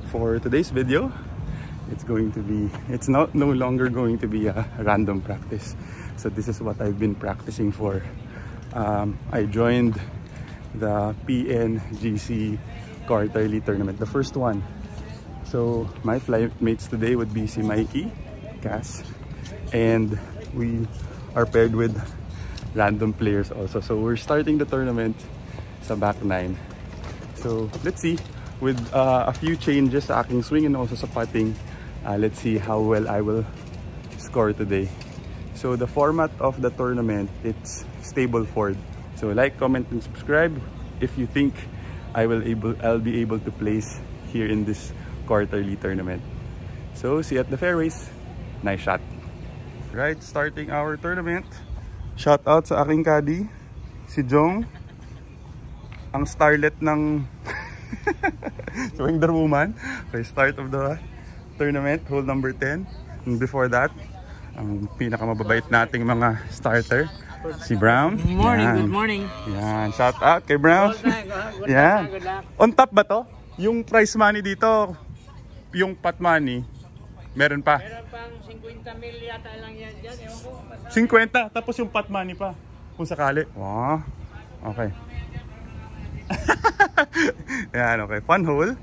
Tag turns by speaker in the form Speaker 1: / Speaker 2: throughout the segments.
Speaker 1: For today's video, it's no longer going to be a random practice. So this is what I've been practicing for. I joined the PNGC quarterly tournament, the first one. So my flight mates today would be si Mikey, Cass, and we are paired with random players also. So we're starting the tournament sa back 9. So let's see, with a few changes sa aking swing and also sa putting, let's see how well I will score today. So the format of the tournament, it's Stableford. So like, comment, and subscribe if you think I'll be able to place here in this quarterly tournament. So see you at the fairways. Nice shot. Right, starting our tournament. Shout out sa aking caddy, si Jong, ang starlet ng Wonder Woman. Okay, start of the tournament, hole number 10. And before that, ang pinakamababait nating mga starter, si Brown.
Speaker 2: Good morning,
Speaker 1: yan.
Speaker 2: Good morning.
Speaker 1: Yan, shout out kay Brown.
Speaker 2: Good
Speaker 1: Yan.
Speaker 2: good luck.
Speaker 1: On top ba to? Yung prize money dito, yung pot money, meron pa.
Speaker 2: Meron pang 50 mil yata lang yan dyan. Ewan ko.
Speaker 1: 50, tapos yung pot money pa, kung sakali. Wow. Okay. Yan, okay. Fun hole.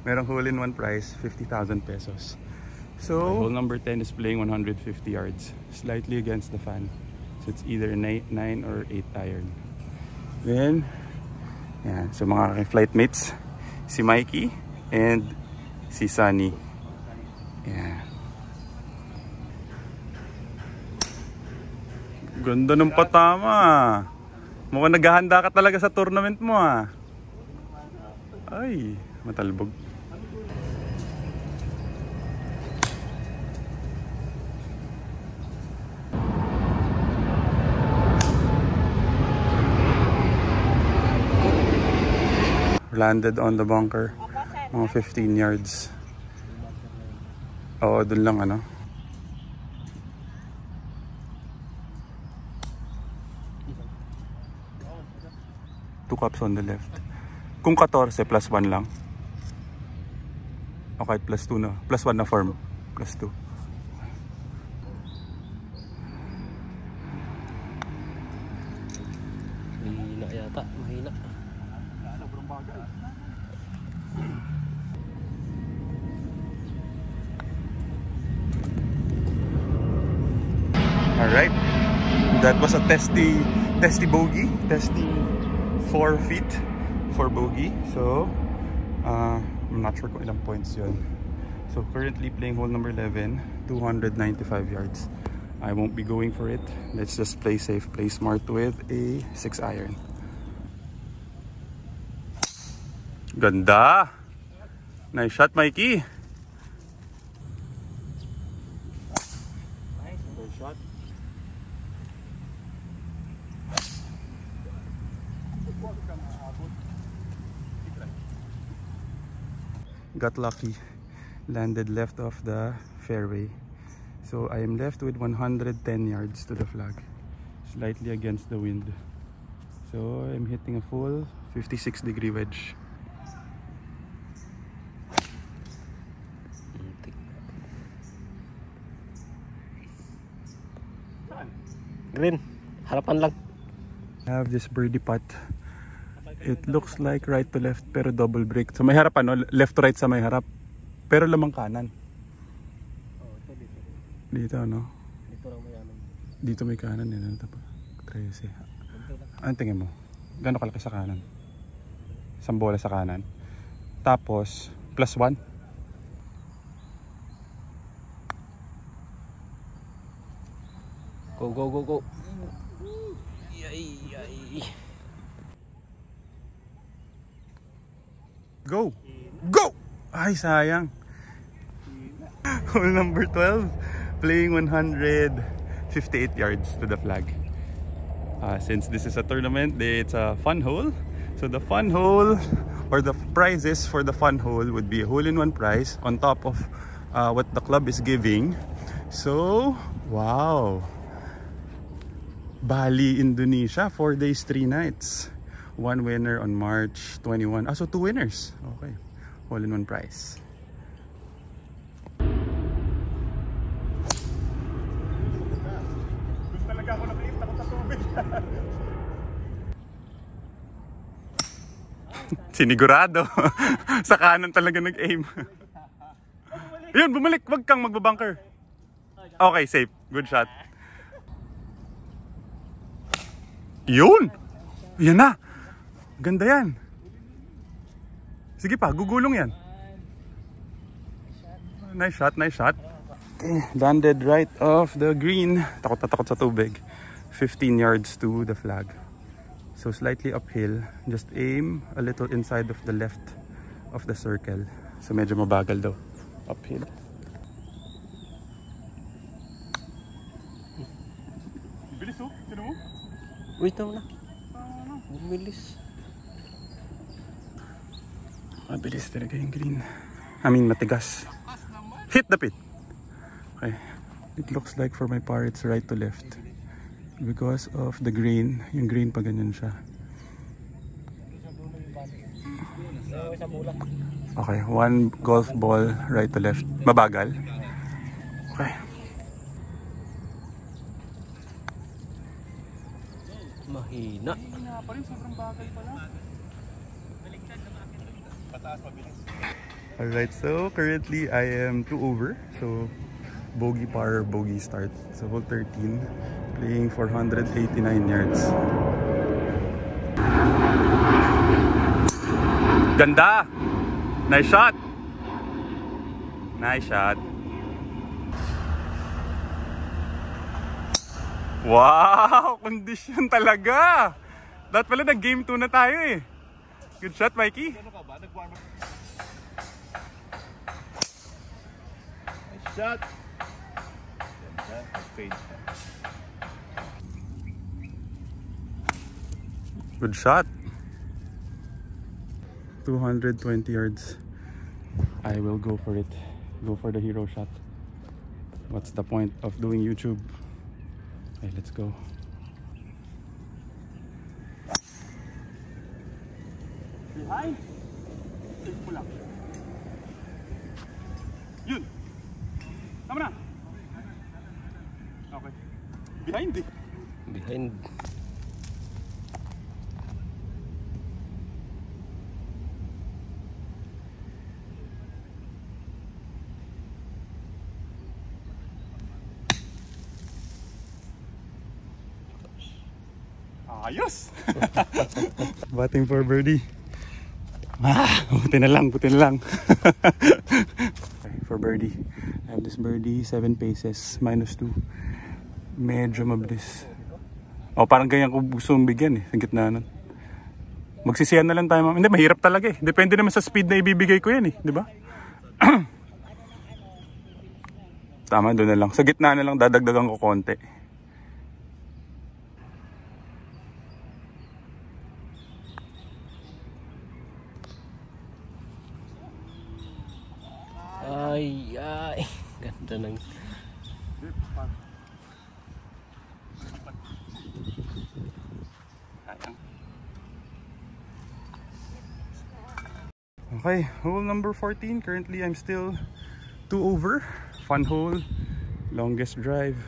Speaker 1: Merong hole in one prize, 50,000 pesos. So, hole number 10 is playing 150 yards, slightly against the fan. So, it's either 9 or 8 iron. Then, yan. So, mga aking flight mates, si Mikey and si Sunny. Yan. Ganda ng patama. Mukhang naghahanda ka talaga sa tournament mo ah. Ay, matalbog. Landed on the bunker. Mga 15 yards. Oo, dun lang ano. Two cups on the left. Kung 14, plus 1 lang. O kahit plus 2 na. Plus 1 na form. Plus 2.
Speaker 3: Mahina yata. Mahina.
Speaker 1: Alright. That was a testy bogey. Testy 4 feet for bogey. So I'm not sure kung ilang points yun. So currently playing hole number 11, 295 yards. I won't be going for it. Let's just play safe, play smart with a 6 iron. Ganda! Nice shot, Mikey!
Speaker 3: Nice. Good shot.
Speaker 1: Got lucky, landed left of the fairway, so I am left with 110 yards to the flag, slightly against the wind. So I'm hitting a full 56-degree wedge.
Speaker 3: Green. Harapan lang.
Speaker 1: I have this birdie putt. It looks like right to left pero double break. So may harap ano, left to right sa may harap. Pero lamang kanan.
Speaker 3: Oh, ito dito.
Speaker 1: Dito ano?
Speaker 3: Dito lang may ano.
Speaker 1: Dito may kanan yan. Ito pa. 13. Ano tingin mo? Gano'ng kalaki sa kanan? Isang bola sa kanan. Tapos plus 1.
Speaker 3: Go, go, go, go. Yay, yay.
Speaker 1: Go! Go! Ay, sayang. Hole number 12, playing 158 yards to the flag. Since this is a tournament, it's a fun hole. So the fun hole, or the prizes for the fun hole, would be a hole-in-one prize on top of what the club is giving. So, wow. Bali, Indonesia, 4 days, 3 nights. One winner on March 21. So 2 winners. Okay. All-in-one prize. Sinigurado. Sa kanan talaga nag-aim. Yun, bumalik. Wag kang magbabunker. Okay, safe. Good shot. Yun! Yan na! Ganda yan. Sige pa, gugulong yan. Nice shot, nice shot. Okay, landed right off the green. Takot na takot sa tubig. 15 yards to the flag. So slightly uphill. Just aim a little inside of the left of the circle. So medyo mabagal daw. Uphill. Bilis oh, sino mo?
Speaker 3: Wait na. Bumilis.
Speaker 1: Mabilis talaga yung green. I mean, matigas. Hit the pit. Okay. It looks like for my par, it's right to left. Because of the green. Yung green pa ganyan siya. Okay, one golf ball right to left. Mabagal. Okay.
Speaker 3: Mahina.
Speaker 1: Mahina pa rin, sobrang bagal pala. Alright, so currently I am 2 over. So bogey par, bogey start. So hole 13, playing 489 yards. Ganda! Nice shot! Nice shot. Wow! Condition talaga! Dapat pala nag-game 2 na tayo eh. Good shot, Mikey.
Speaker 4: Nice shot.
Speaker 1: Good shot. 220 yards. I will go for it. Go for the hero shot. What's the point of doing YouTube? Okay, let's go. Behind. Take mo lang. Yun. Tama na. Okay. Behind eh.
Speaker 3: Behind.
Speaker 1: Ayos! Batting for birdie. Buti na lang, buti na lang. Okay, for birdie. I have this birdie, 7 paces, -2. Medyo mabilis. O, parang ganyan ko gusto mong bigyan eh, sa gitna nun. Magsisiyan na lang tayo. Hindi, mahirap talaga eh. Depende naman sa speed na ibibigay ko yan eh, di ba? Tama, doon na lang. Sa gitna na lang, dadagdagan ko konti.
Speaker 3: Ay. Ganda ng... Okay, hole number 14. Currently, I'm still 2 over. Fun hole. Longest drive.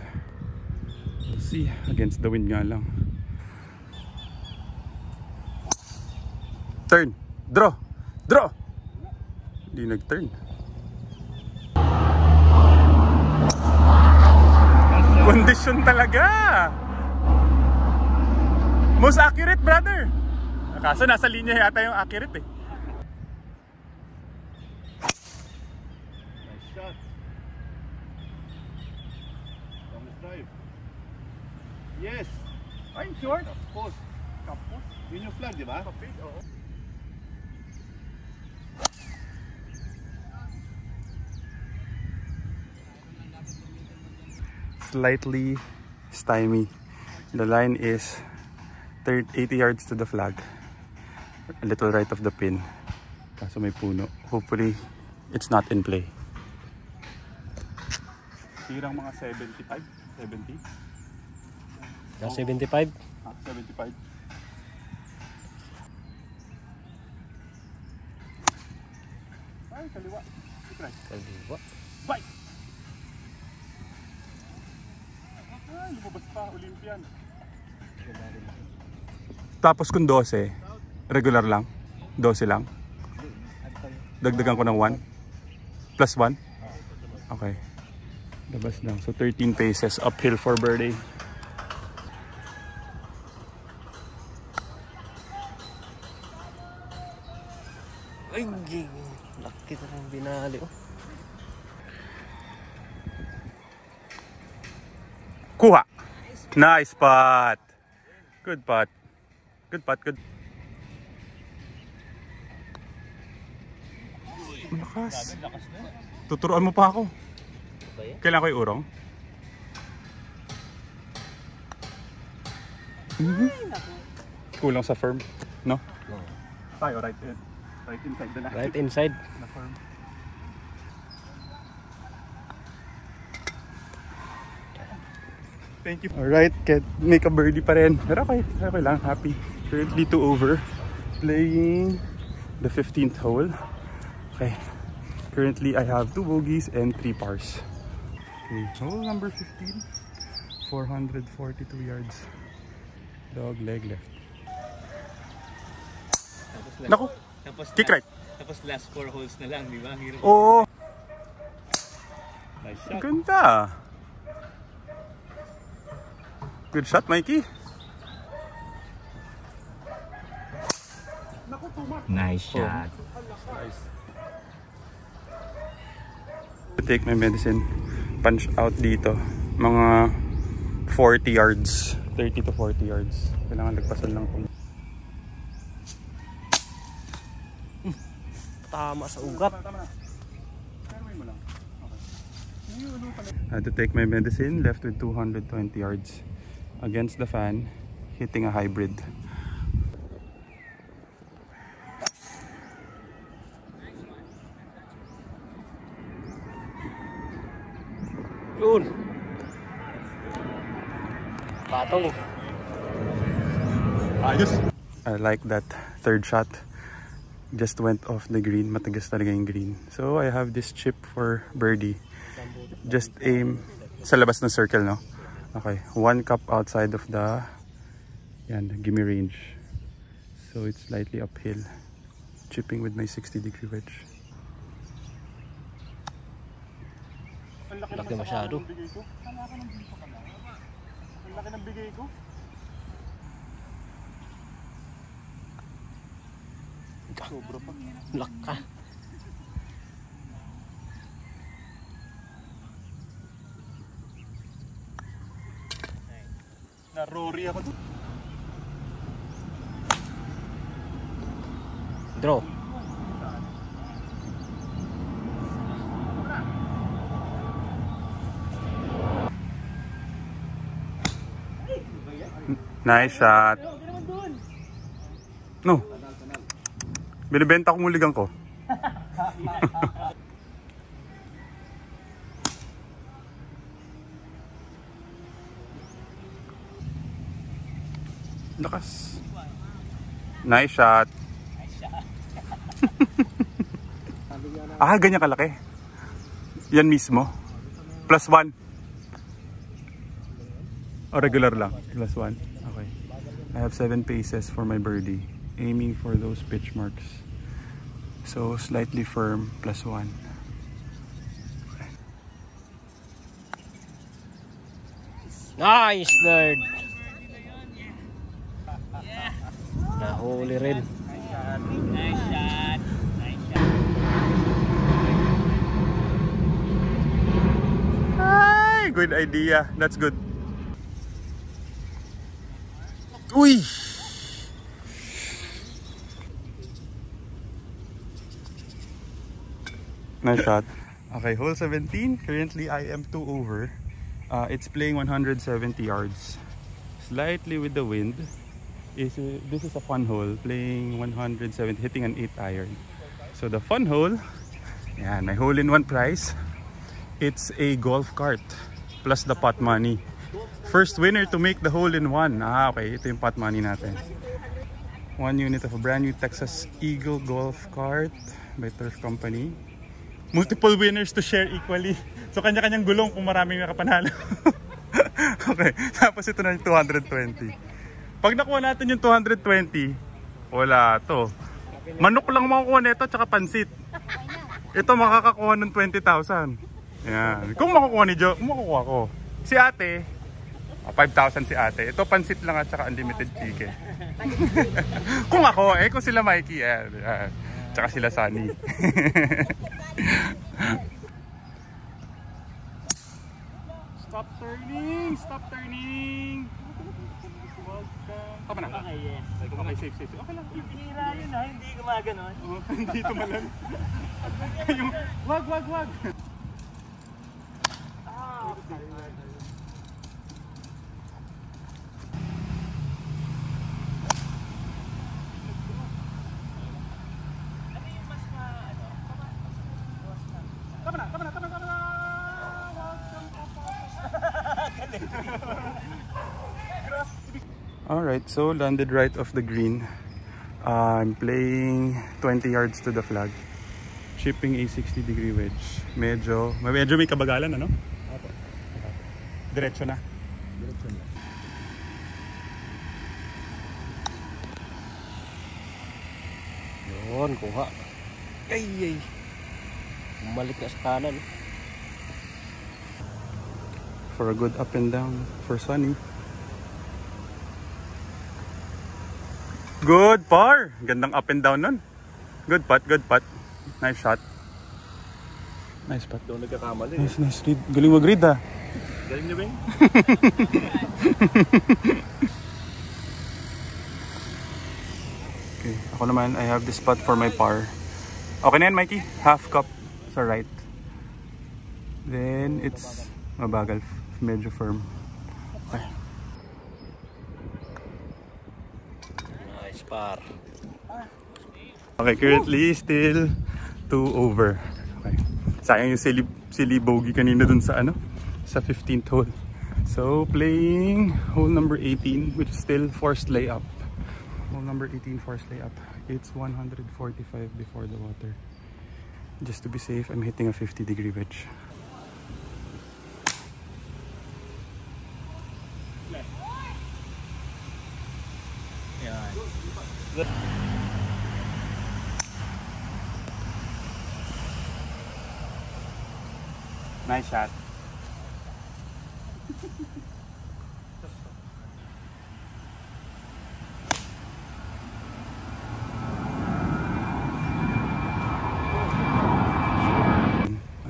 Speaker 3: Let's see. Against the wind nga lang. Turn. Draw. Draw. Hindi nag-turn. Condition talaga. Most accurate, brother. Kaso nasa linya yata yung accurate eh.
Speaker 4: Nice shot. Longest drive. Yes.
Speaker 1: Ay, short.
Speaker 4: Kapos.
Speaker 1: Kapos.
Speaker 4: Yun yung flag, di ba?
Speaker 1: Kapit, oo. Slightly stymie. The line is 80 yards to the flag. A little right of the pin. Kaso may puno. Hopefully, it's not in play. Tirang mga 75? 70?
Speaker 3: 75?
Speaker 1: 75. Ay, kaliwa. I-try.
Speaker 3: Kaliwa.
Speaker 1: Bye! Ay, lumabas pa. Olympian.
Speaker 3: Tapos kung 12, regular lang? 12 lang? Dagdagan ko ng 1? Plus 1? Okay. Labas lang. So 13 paces uphill for birdie.
Speaker 5: Ay, laki na ng binali. Oh.
Speaker 3: Kuha! Nice putt! Good putt. Good putt, good. Malakas. Tuturuan mo pa ako. Kailangan ko yung urong. Kulang sa firm, no? Tayo, right inside na lang.
Speaker 5: Right inside.
Speaker 3: Na firm. Thank you. Alright, make a birdie pa rin. Pero okay lang, happy. Currently 2 over. Playing the 15th hole. Okay. Currently I have 2 bogeys and 3 pars. Okay, hole number 15. 442 yards. Dog leg left. Naku! Kick right.
Speaker 5: Tapos last 4 holes na lang, di ba?
Speaker 3: Oo!
Speaker 5: Nice shot.
Speaker 3: Ganda! Good shot, Mikey.
Speaker 5: Nice shot.
Speaker 3: Take my medicine. Punch out dito. Mga 40 yards. 30 to 40 yards. Kailangan lagpasan lang kung...
Speaker 5: Tama sa ugat.
Speaker 3: I had to take my medicine. Left with 220 yards. Against the fan. Hitting a hybrid.
Speaker 5: Yun. Patong.
Speaker 3: Ayos. I like that third shot. Just went off the green. Matagas talaga yung green. So I have this chip for birdie. Just aim sa labas ng circle, no? Okay. 1 cup outside of the gimme range. So it's slightly uphill. Chipping with my 60-degree wedge.
Speaker 5: Laki masyado.
Speaker 3: Ang laki ng bigay ko. Sobra pa.
Speaker 5: Laka.
Speaker 3: Na-rory ako doon.
Speaker 5: Draw.
Speaker 3: Nice shot. No. Binibenta ko muligang ko. Lakas. Nice shot. Ah, ganyan kalaki. Yan mismo. Plus 1. O regular lang. Plus 1. Okay. I have 7 paces for my birdie. Aiming for those pitch marks. So slightly firm. Plus 1.
Speaker 5: Nice bird. Nahuli rin.
Speaker 2: Nice shot.
Speaker 3: Ay, good idea. That's good. Uy! Nice shot. Okay, hole 17. Currently, I am 2 over. It's playing 170 yards. Slightly with the wind. This is a fun hole. Playing 170, hitting an 8 iron. So the fun hole, yeah, my hole-in-one prize. It's a golf cart plus the pot money. First winner to make the hole-in-one. Ah, okay. Ito yung pot money natin. 1 unit of a brand new Texas Eagle golf cart by Turf Company. Multiple winners to share equally. So kanya-kanyang gulong kung maraming nakapanalo. Okay. Tapos ito na yung 220. Pag nakuha natin yung 220, wala to. Manok lang makukuha nito tsaka pansit. Ito makakakuha ng 20,000. Yan. Kung makukuha ni Joe, makukuha ko. Si ate, 5,000 si ate. Ito pansit lang at saka unlimited chicken. Kung ako, kung sila Mikey, tsaka sila Sunny. Stop turning! Stop turning! Tama na.
Speaker 2: Okay, yes.
Speaker 3: Okay, safe. Okay lang.
Speaker 2: Pinira yun ha, hindi gumaganon.
Speaker 3: Hindi tumalan. Wag. Alright, so landed right off the green. I'm playing 20 yards to the flag. Shipping a 60-degree wedge. Medyo may kabagalan, ano? Diretso na.
Speaker 5: Yun, kuha. Ay. Bumalik na sa kanan.
Speaker 3: For a good up and down for Sunny. Good par! Gandang up and down nun. Good putt. Nice shot. Nice putt.
Speaker 4: Doon nagkakamali.
Speaker 3: Nice read. Galing mag-read ah.
Speaker 4: Galing niyo ba yun?
Speaker 3: Okay, ako naman, I have this putt for my par. Okay na yan, Mikey? Half cup sa right. Then, it's mabagal. Medyo firm. Okay.
Speaker 5: Nice par.
Speaker 3: Okay, currently still 2 over. Okay. Sayang yung silly bogey kanina dun sa sa 15th hole. So playing hole number 18, which is still forced layup. Hole number 18 forced layup. It's 145 before the water. Just to be safe, I'm hitting a 50-degree wedge. Nice shot.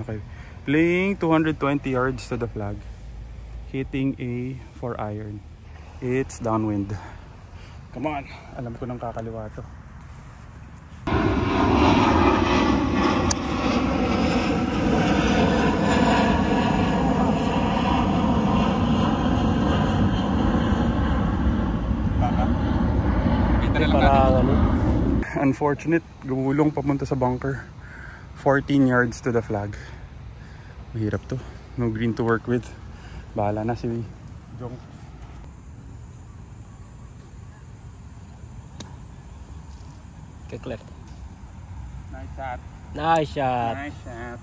Speaker 3: Okay. Playing 220 yards to the flag. Hitting a 4 iron. It's downwind. Come on. Alam ko nang kakaliwa to. Unfortunate, gumulong papunta sa bunker. 14 yards to the flag. Mahirap to. No green to work with. Bahala na si Jong.
Speaker 5: Kick left.
Speaker 3: Nice shot.
Speaker 5: Nice shot.
Speaker 3: Nice shot.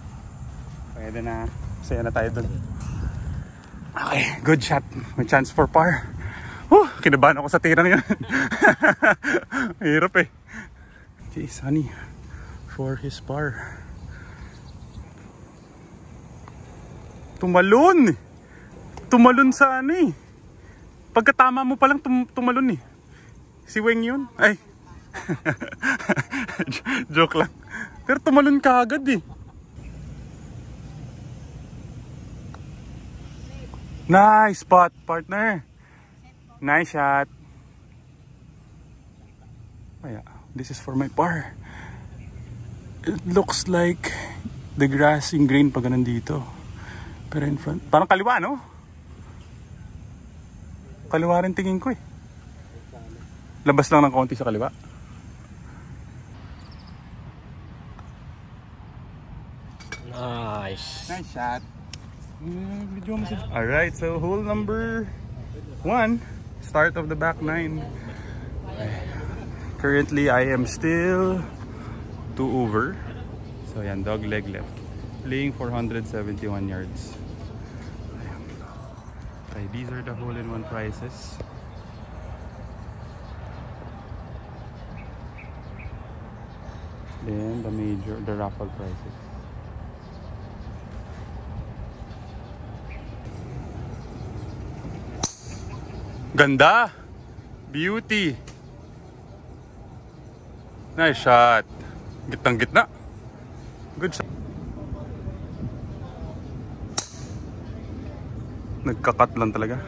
Speaker 3: Pwede na. Saya na tayo dun. Okay, good shot. May chance for par. Kinabahan ako sa tirang yun. Hirap eh. Okay, Sunny for his par. Tumalon! Tumalon sa eh. Pagkatama mo palang tumalon eh. Si Weng yun? Ay. Joke lang. Pero tumalon ka agad eh. Nice spot, partner. Nice shot. Oh yeah, this is for my par. It looks like the grass in green pag nandito. Pero in front, parang kaliwa, no? Kaliwa rin tingin ko eh. Labas lang ng konti sa kaliwa.
Speaker 5: Nice.
Speaker 3: Nice shot. Alright, so hole number 1, start of the back 9. Currently, I am still 2 over. So yan, dog leg left. Playing 471 yards. Okay, these are the hole-in-one prices. Then the raffle prizes. Ganda! Beauty! Nice shot! Gitnang gitna! Good shot! Nagkakat lang talaga.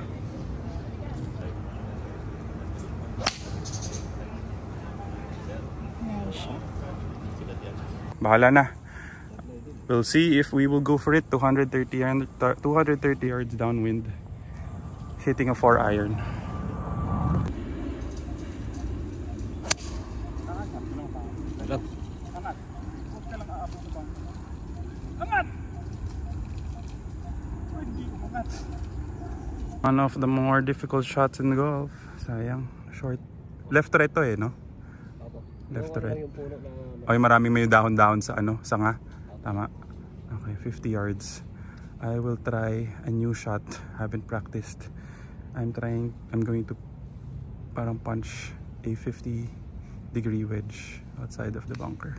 Speaker 3: Bahala na. We'll see if we will go for it. 230 yards downwind. Hitting a 4-iron. One of the more difficult shots in golf. Sayang. Short. Left to right to eh, no? Left to right. Okay, maraming may dahon-dahon sa ano, sanga. Tama. Okay, 50 yards. I will try a new shot. Haven't practiced. I'm going to parang punch a 50-degree wedge outside of the bunker.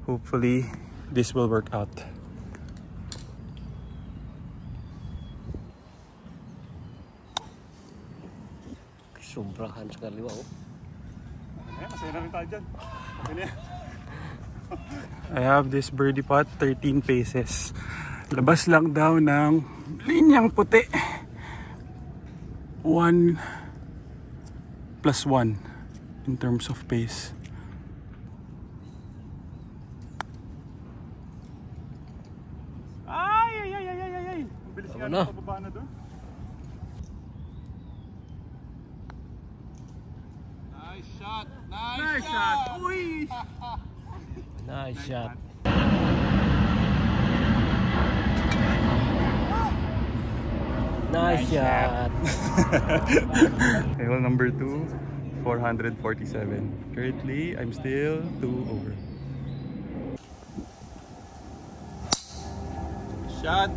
Speaker 3: Hopefully, this will work out.
Speaker 5: Sobrahan sa kaliwa, oh.
Speaker 1: Masaya na rin tayo dyan.
Speaker 3: I have this birdie putt, 13 paces. Labas lang daw ng linyang puti. 1+1 in terms of pace.
Speaker 1: Ay! Mabilis nga na pababa na doon. Nice shot! Nice shot! Uy!
Speaker 5: Nice shot. Nice shot.
Speaker 3: Okay, hole number 2, 447. Currently, I'm still 2 over.
Speaker 1: Shot!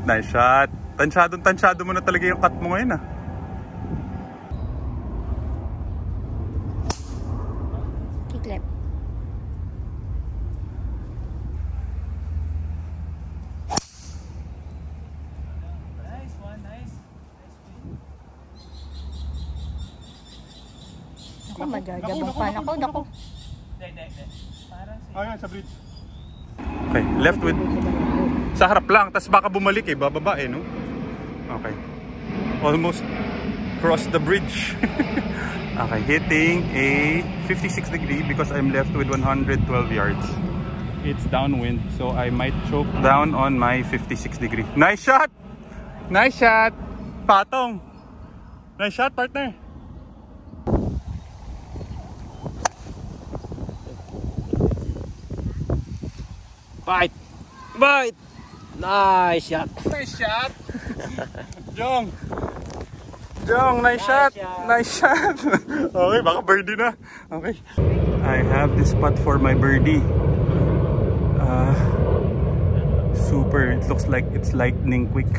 Speaker 3: Nice shot! Tansyado mo na talaga yung cut mo ngayon, ah.
Speaker 6: Kiklep.
Speaker 2: Nice one, nice.
Speaker 6: Ako, magagabang pan ako. Naku.
Speaker 2: Hindi. Parang si...
Speaker 1: Ayun, sa bridge.
Speaker 3: Okay, left with... Sa harap lang, tas baka bumalik eh, bababa eh, no? Okay. Almost cross the bridge. Okay, hitting a 56 degree because I'm left with 112 yards. It's downwind, so I might choke down on my 56 degree. Nice shot! Nice shot! Patong! Nice shot, partner!
Speaker 5: Bite! Bite! Nice shot!
Speaker 1: Nice shot!
Speaker 3: Jong, nice shot! Nice shot! Okay, baka birdie na. Okay. I have this putt for my birdie. Super, it looks like it's lightning quick.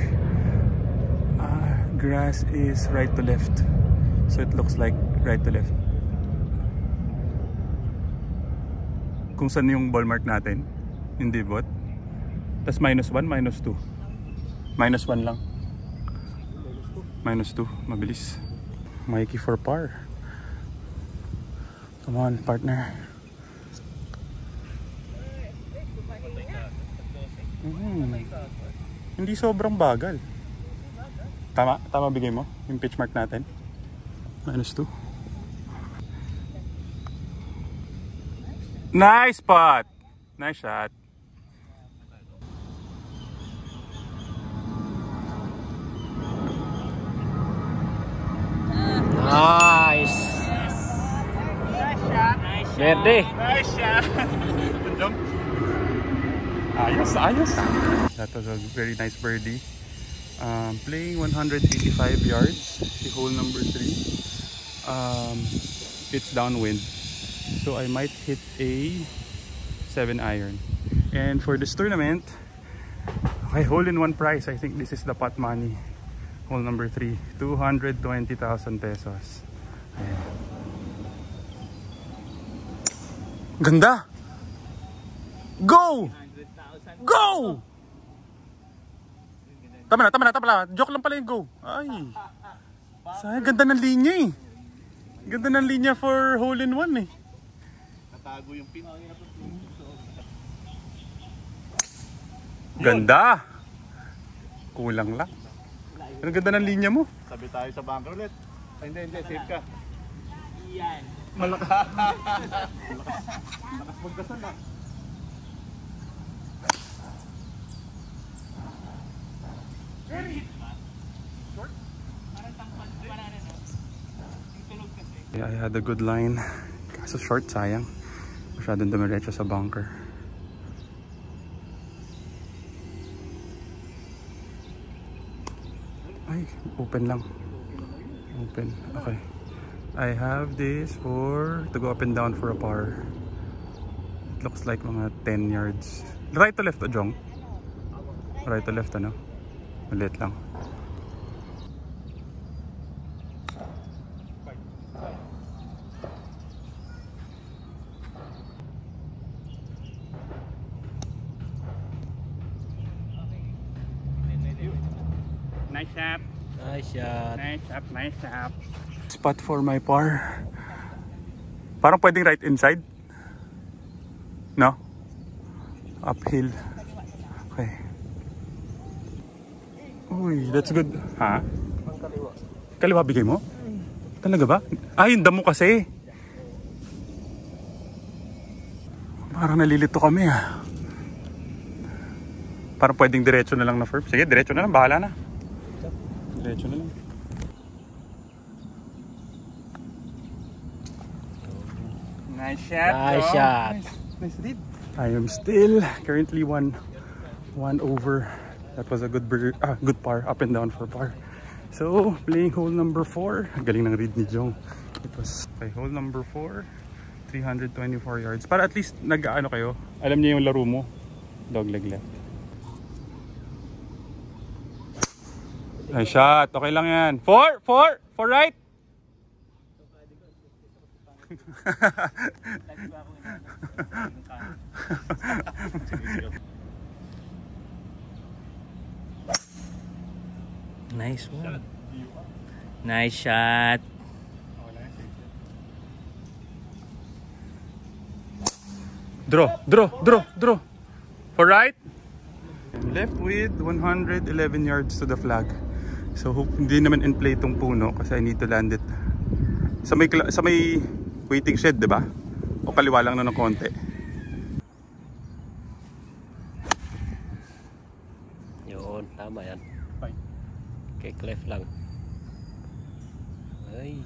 Speaker 3: Grass is right to left. So it looks like right to left. Kung saan yung ball mark natin? Hindi bot. Tas -1, -2. -1 lang. -2, mabilis. Mikey for par. Come on, partner. Hindi sobrang bagal. Tama bigay mo yung pitch mark natin. -2. Nice putt. Nice shot.
Speaker 5: Nice! Verde!
Speaker 1: Nice shot! Jump.
Speaker 3: Ayos. That was a very nice birdie. Playing 185 yards, the hole number 3. It's downwind, so I might hit a 7-iron. And for this tournament, okay, hole-in-one prize. I think this is the pot money. Hole number 3, 220,000 pesos. Ayan. Ganda! Go! Go! Tama na. Joke lang pala yung go. Ay. Sayang, ganda ng linya eh. Ganda ng linya for hole in one eh.
Speaker 4: Natago yung pin.
Speaker 3: Ganda! Kulang lang. Pero ganda ng linya mo.
Speaker 4: Sabi tayo sa bunker ulit. Ay, hindi. Safe ka.
Speaker 2: Yan.
Speaker 4: Malakas magdasal na.
Speaker 3: Yeah, I had a good line. Kaso short, sayang. Masyadong dumiretso sa bunker. Ay, open lang. Open. Okay. I have this to go up and down for a par. It looks like mga 10 yards. Right to left, Jong? Right to left, ano? Malit lang.
Speaker 2: Nice shot.
Speaker 5: Nice shot.
Speaker 2: Nice shot.
Speaker 3: Spot for my par. Parang pwedeng right inside. No? Uphill. Okay. Uy, that's good. Ha? Kaliwa bigay mo? Talaga ba? Ah, yung damo kasi. Parang nalilito kami ah. Parang pwedeng diretso na lang na firm. Sige, diretso na lang. Bahala na. Diretso na lang.
Speaker 2: Nice shot.
Speaker 5: Nice
Speaker 2: bro.
Speaker 5: shot.
Speaker 3: Nice lead. I am still currently one over. That was a good par, up and down for par. So, playing hole number 4. Galing ng read ni Jong. It was hole number 4, 324 yards. Para at least nag-ano kayo. Alam niyo yung laro mo. Dogleg left. Nice shot. Okay lang yan. 4 right.
Speaker 5: Nice one. Nice shot.
Speaker 3: Draw. For right. Left with 111 yards to the flag. So hope hindi naman in play tong puno kasi I need to land it sa may waiting shed, 'di ba? O kaliwa lang na ng konti.
Speaker 5: Yun, tama yan. Kay Clef lang. Ay,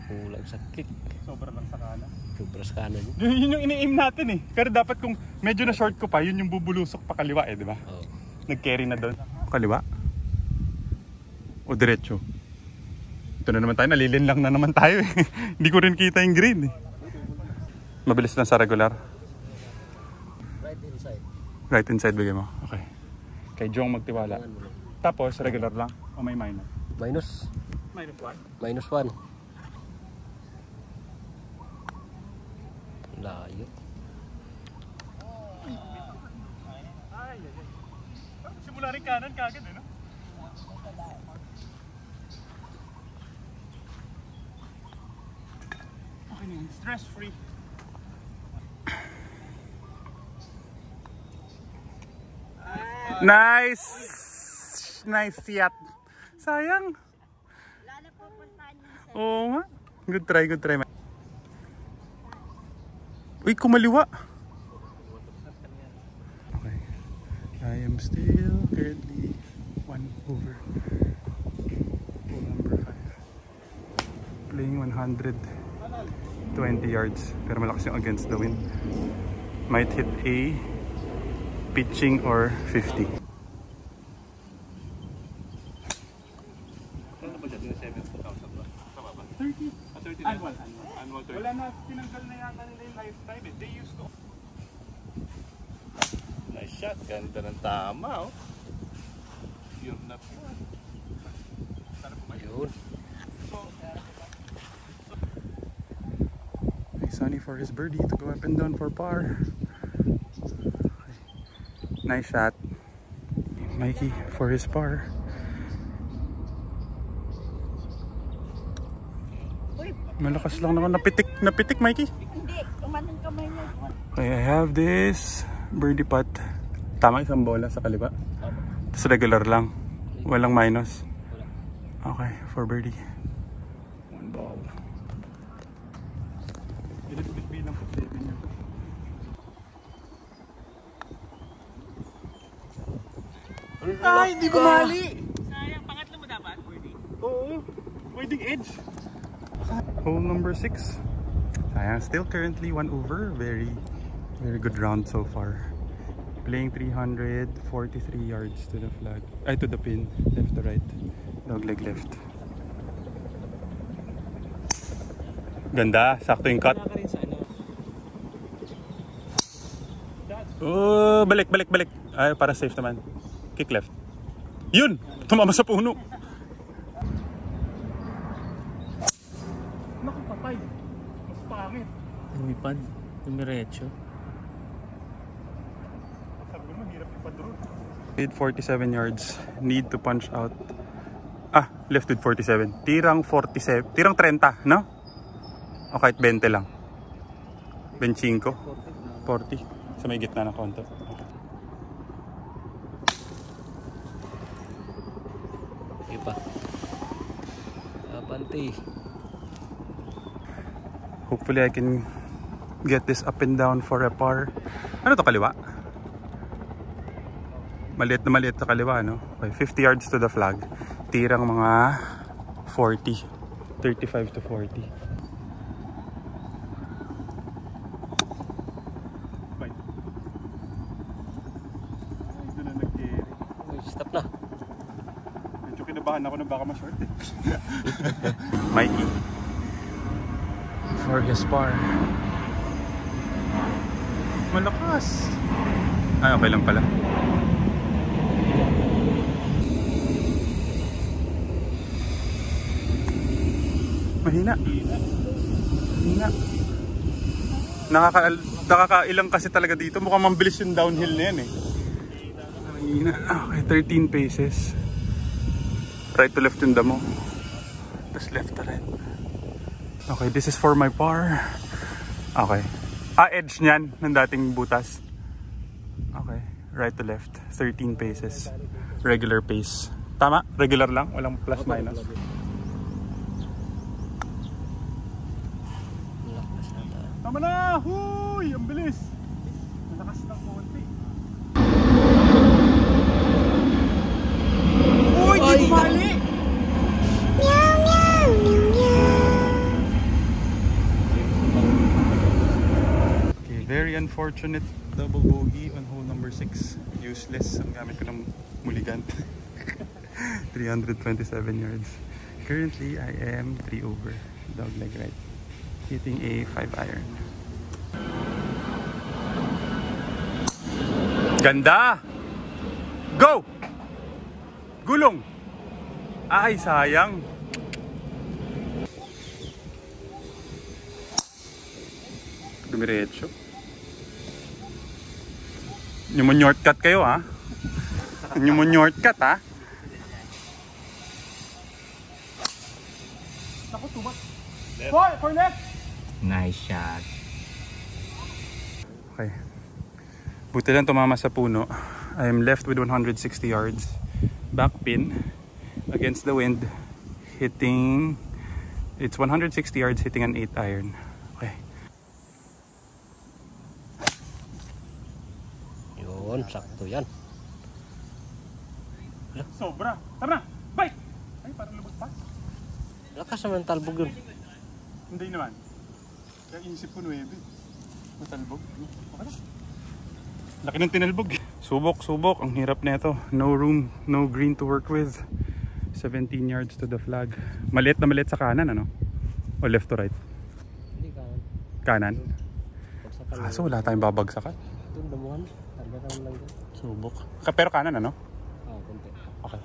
Speaker 5: kulang sa kick.
Speaker 3: Sobra lang sa kanan.
Speaker 5: Sobra sa kanan.
Speaker 3: Yun yung ini-aim natin eh. Pero dapat kung medyo na short ko pa, yun yung bubulusok pa kaliwa eh, 'di ba?
Speaker 5: Oh.
Speaker 3: Nag-carry na doon. Kaliwa? O diretso? Ito na naman tayo, nalilin lang na naman tayo eh. Hindi ko rin kita yung green eh. Mabilis lang sa regular. Right inside bigay mo. Okay. Kay Jong magtiwala. Tapos regular lang o may minor?
Speaker 5: Minus.
Speaker 2: Minus 1.
Speaker 5: Minus 1. Layo.
Speaker 3: Simula rin kanan kagad eh, no? Okay na, stress free. Nice! Nice yacht. Sayang. Oo nga. Good try. Uy, kumaliwa. Okay. I am still currently 1 over. Hole number 5. Playing 120 yards. Pero malakas yung against the wind. Might hit a pitching or 50.
Speaker 2: Annual 30.
Speaker 3: Wala na, tinanggal na yata nila yung lifetime eh. They used to.
Speaker 4: Nice shot. Ganda ng tama, oh. Pure na pure.
Speaker 5: Yun.
Speaker 3: Sunny for his birdie to go up and down for par. Nice shot. Mikey for his par. Malakas lang naman. Napitik Mikey.
Speaker 6: Hindi, tumanong kamay niya.
Speaker 3: Okay, I have this birdie putt. Tama, isang bola sa kaliwa. Tapos regular lang. Walang minus. Okay, for birdie. One ball.
Speaker 5: Ay, hindi bumali!
Speaker 2: Sayang, pangatlo mo dapat, birdie.
Speaker 3: Oo, pwedeng edge. Hole number 6. Sayang, still currently 1 over. Very good round so far. Playing 343 yards to the flag. Ay, to the pin. Left to right. Dogleg left. Ganda. Sakto yung cut. Oh, balik. Ay, para safe naman. Kick left. Yun! Tumama sa puno. Naku, patay. Mas pangit.
Speaker 5: Lumipad. Dumiretso.
Speaker 3: Sabi mo, hirap ipadro. With 47 yards. Need to punch out. Left with 47. Tirang 47. Tirang 30, no? O kahit 20 lang. 25. 40. Sa may gitna ng konto. Okay.
Speaker 5: Iba. Abante.
Speaker 3: Hopefully I can get this up and down for a par. Ano to, kaliwa? Maliit na maliit sa kaliwa, no? Okay, 50 yards to the flag. Tirang mga 40. 35 to 40. Bye. Ito na nag-carry.
Speaker 5: Stop na.
Speaker 3: Medyo kinabahan ako na baka ma-short eh. Mikey. For his par. Malakas. Ay, okay lang pala. Mahina. Nakakailang kasi talaga dito. Mukhang mambilis yung downhill na yan eh. Mahina. Okay, 13 paces. Right to left yung damo. Tapos left to right. Okay, this is for my par. Okay. Edge niyan ng dating butas. Okay, right to left. 13 paces. Regular pace. Tama? Regular lang? Walang plus minus. Tama na! Huy! Ang bilis! Malakas ng konti.
Speaker 5: Uy! Di bumali!
Speaker 3: Okay, very unfortunate double bogey on hole number 6. Useless. Ang gamit ko ng mulligan. 327 yards. Currently, I am 3 over. Dogleg right. Hitting a 5 iron. Ganda! Go! Gulong! Ay, sayang. Dumiretso. Yung mo shortcut kayo, ha? Yung mo shortcut, ha? Naku, tumat. For left!
Speaker 5: Nice shot.
Speaker 3: Okay. Buti lang tumama sa puno. I am left with 160 yards. Back pin against the wind. Hitting... It's 160 yards hitting an 8 iron. Okay.
Speaker 5: Yun, sakto yan.
Speaker 3: Sobra. Tara na! Bye! Ay, parang lubot pa.
Speaker 5: Lakas naman talbog yun.
Speaker 3: Hindi naman. Kaya inisip ko 9. Matalbog. Okay na. Laki ng tinalbog. Subok. Ang hirap na ito. No room, no green to work with. 17 yards to the flag. Maliit na maliit sa kanan, ano? O left to right?
Speaker 5: Hindi kanan.
Speaker 3: Kanan?
Speaker 5: Pagsakan
Speaker 3: Kaso wala tayong babagsakan.
Speaker 5: doon, damuhan. Targatan mo lang doon.
Speaker 3: Subok. Pero kanan, ano?
Speaker 5: Konti.
Speaker 3: Okay.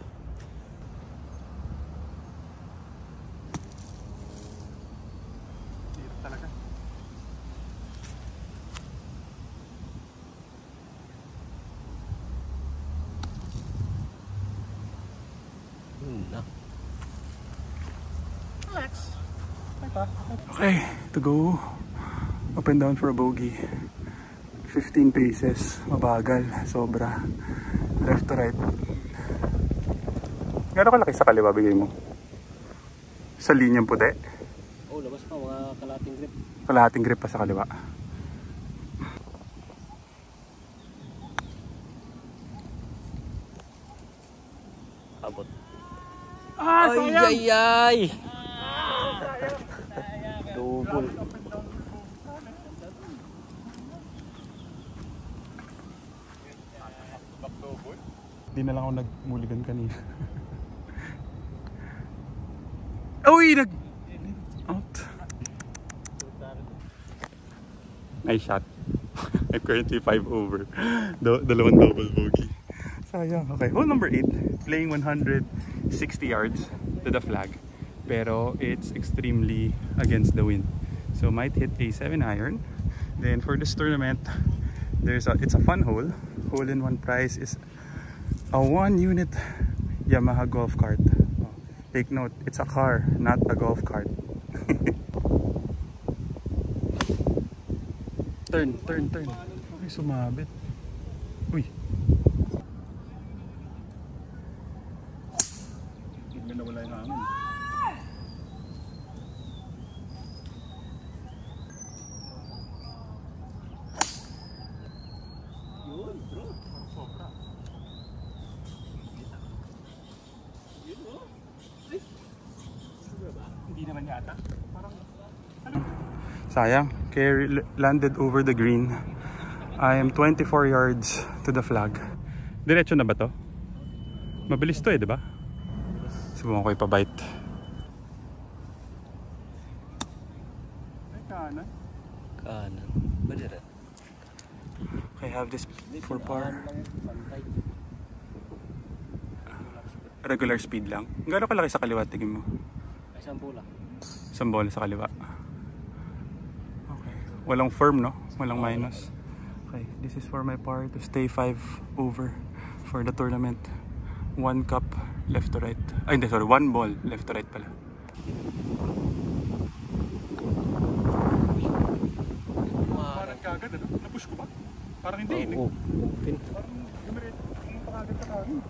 Speaker 3: Hirap talaga.
Speaker 1: Okay, to go up and down for a bogey. 15 paces, mabagal, sobra. Left to right. Gano'n kalaki sa kaliwa bigay mo? Sa linyang puti?
Speaker 5: Oh, labas pa, mga kalating grip.
Speaker 1: Kalahating grip pa sa kaliwa.
Speaker 5: Abot.
Speaker 2: Ay,
Speaker 5: ay, ay! Double.
Speaker 1: Di na lang ako nagmuligan kanina. Uy! Out. Nice shot. I'm currently 5 over. Dalawang double bogey. Sayang. Okay, hole number 8. Playing 160 yards to the flag. Pero it's extremely against the wind. So might hit a 7 iron. Then for this tournament, it's a fun hole. Hole in one prize is a 1-unit Yamaha golf cart. Take note, it's a car, not a golf cart. Turn. Ay, sumabit. Uy. Hindi na wala yung hangin.
Speaker 2: Yun, bro.
Speaker 1: Sobra.
Speaker 2: Yun, oh. Ay.
Speaker 1: Hindi naman yata. Parang sayang, carry landed over the green. I am 24 yards to the flag. Diretso na ba to? Mabilis to eh, di ba? Subukan ko ipabite. Ay, kanan.
Speaker 5: Kanan. Balira.
Speaker 1: I have this for par. Regular speed lang. Gano'n kalaki sa kaliwa, tingin mo?
Speaker 5: Isang bola.
Speaker 1: Isang bola sa kaliwa. Okay. Walang firm, no? Walang minus. Okay, this is for my par to stay 5 over for the tournament. 1 cup left to right. Ay, hindi, sorry. 1 ball left to right pala. Parang kagad, ano? Napush ko ba? Parang hindi, hindi.
Speaker 5: Oo. Pin.
Speaker 1: Parang dumiretso. Kagad ka kagad.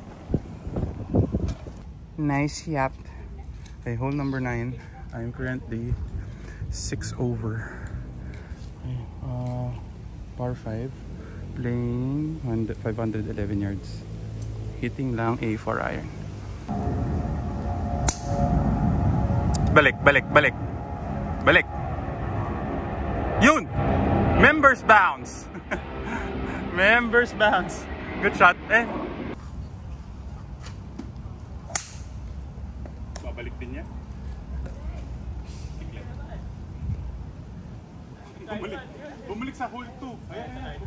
Speaker 1: Nice shot. Okay, hole number 9. I'm currently 6 over. Okay, par 5. Playing 511 yards. Hitting lang a 4 iron. Balik. Yun! Members bounce! Members bounce. Good shot. Babalik din niya. Bumalik sa hole 2. Ayan.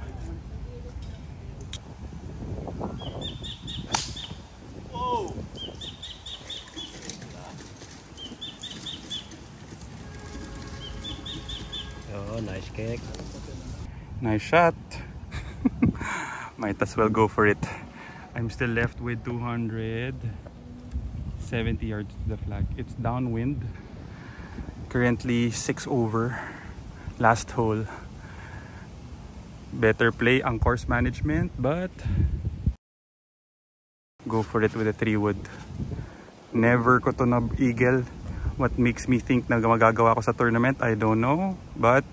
Speaker 1: Oh!
Speaker 5: Oh, nice kick.
Speaker 1: Nice shot. Might as well go for it. I'm still left with 270 yards to the flag. It's downwind. Currently 6 over. Last hole. Better play ang course management, but go for it with a 3-wood. Never ko to na-eagle. What makes me think na magagawa ko sa tournament, I don't know. But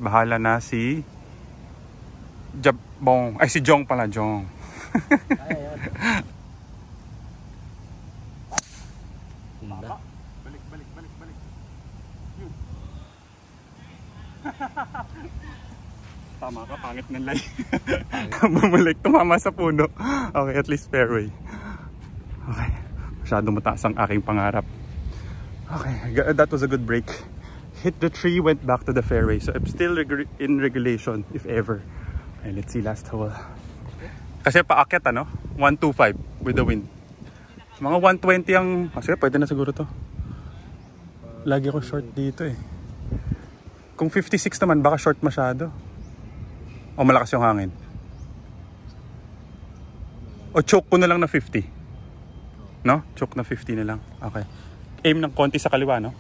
Speaker 1: bahala na si Jabong. Ay, si Jong pala, Jong. Balik. Yun. Tama ka, pangit ng line. Bumalik, tumama sa puno. Okay, at least fairway. Okay, masyadong mataas ang aking pangarap. Okay, that was a good break. Hit the tree, went back to the fairway. So I'm still in regulation, if ever. Okay, let's see last hole. Kasi paakyat, ano? 125 with the wind. Mga 120 ang... Kasi pwede na siguro to. Lagi ko short dito eh. Kung 56 naman, baka short masyado. O malakas yung hangin. O choke ko na lang na 50.
Speaker 3: No? Choke na 50 na lang. Okay. Aim ng konti sa kaliwa, no?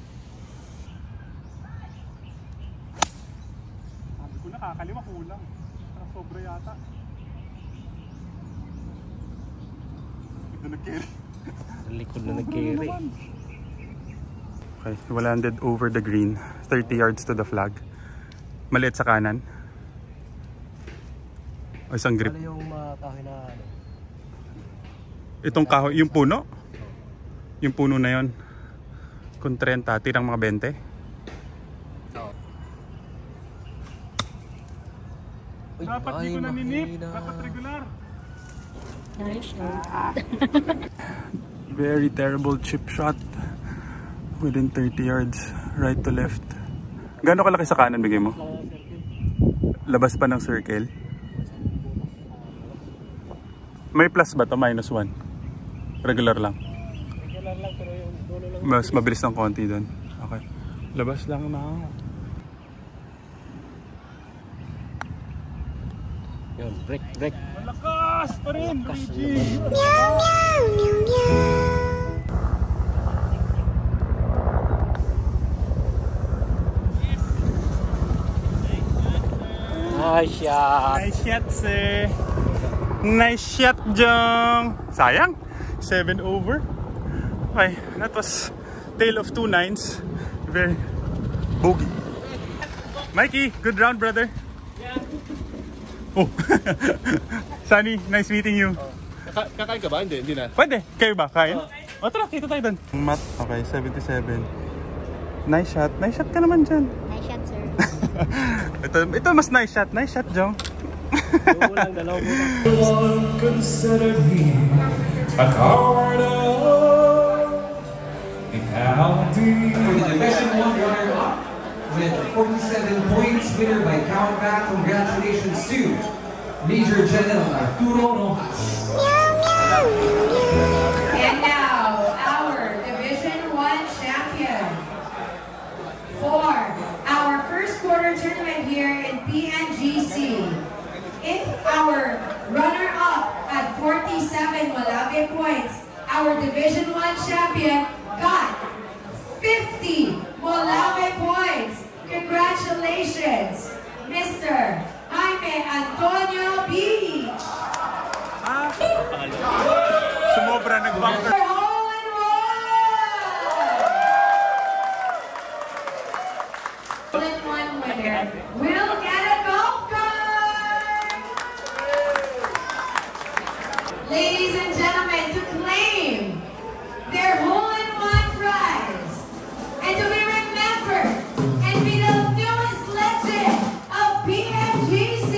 Speaker 3: Sabi ko na, kakaliwa kulang. Parang sobra yata. Ito nag-carry.
Speaker 5: Likod na nag-carry.
Speaker 3: Okay, we landed over the green. 30 yards to the flag. Maliit sa kanan. O isang grip.
Speaker 5: Ano yung kahoy na ano?
Speaker 3: Itong kahoy, yung puno? Yung puno na yon. Kung 30, tirang mga 20. Dapat di ko naninip. Dapat regular. Very terrible chip shot. Within 30 yards. Right to left. Gano'ng kalaki sa kanan bigay mo? Labas pa ng circle. May plus ba to? Minus 1? Regular lang?
Speaker 5: Regular lang pero yung dulo lang.
Speaker 3: Mas mabilis ng konti doon. Okay. Labas lang na.
Speaker 5: Yun, break, break.
Speaker 3: Malakas pa rin, Luigi!
Speaker 5: Nice shot.
Speaker 3: Nice shot, sir. Nice shot, Jong. Sayang. 7 over. Okay, that was tale of 2 nines. Very bogey. Mikey, good round, brother. Oh. Sunny, nice meeting you.
Speaker 4: Kakain ka ba? Hindi na.
Speaker 3: Pwede. Kayo ba? Kain? O tara, kita tayo doon. Mat, okay, 77. Nice shot. Nice shot ka naman dyan.
Speaker 6: Nice shot, sir.
Speaker 3: ito mas nice shot. Nice shot, Jong.
Speaker 5: Dalawa mo lang.
Speaker 7: Consider me a card of the county.
Speaker 8: Division 1 runner-up with 47 points, winner by count back. Congratulations to Major General Arturo Rojas.
Speaker 9: And now, our Division 1 champion for our first quarter tournament here in PNGC. If our runner-up at 47 Malave points, our Division 1 champion got 50 Malave points. Congratulations, Mr. Jaime Antonio Beach.
Speaker 3: Sumobra, nag-bunker.
Speaker 9: Hole in one winner will get a golf cart. Ladies and gentlemen, to claim their hole-in-one prize and to be remembered and be the newest legend of PNGC.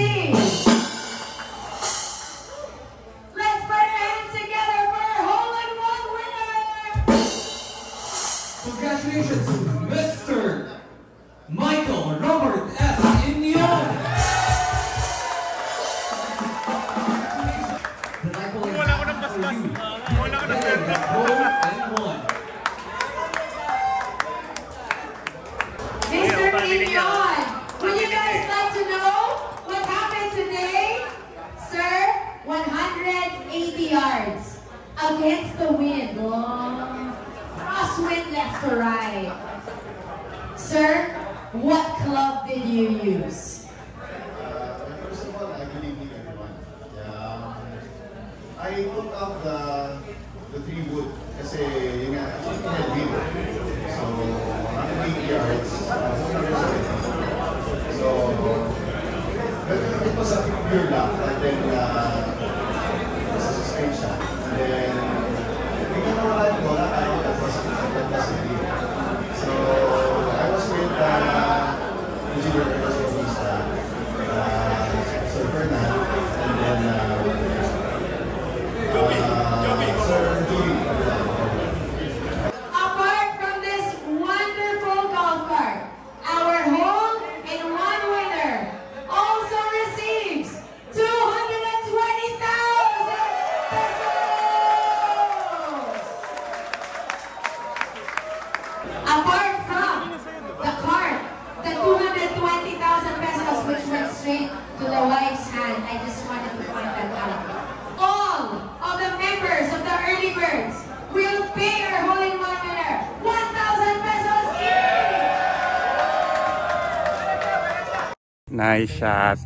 Speaker 9: Let's put our hands together for our hole-in-one winner.
Speaker 8: Congratulations to Mr. Michael Robert S. Inyon. The Michael is for you. Hole-in-one.
Speaker 9: Mr. Inyon, would you guys like to know what happened today? Sir, 180 yards against the wind. Crosswind left to right. Sir, what club did you use?
Speaker 10: First of all, I believe in everyone. I took out the 3 wood kasi yun nga, actually had wind. So, 180 yards, 170. So, it was a pure luck. And then, this is a straight shot. And then, bigyan na wala yung bola, that was a lead. So, I was with engineer Bautista, Sir Fernand, and then Sir Joey.
Speaker 9: Apart from this wonderful golf cart, our hole-in-one winner also receives 220,000 pesos!
Speaker 1: Nice shot.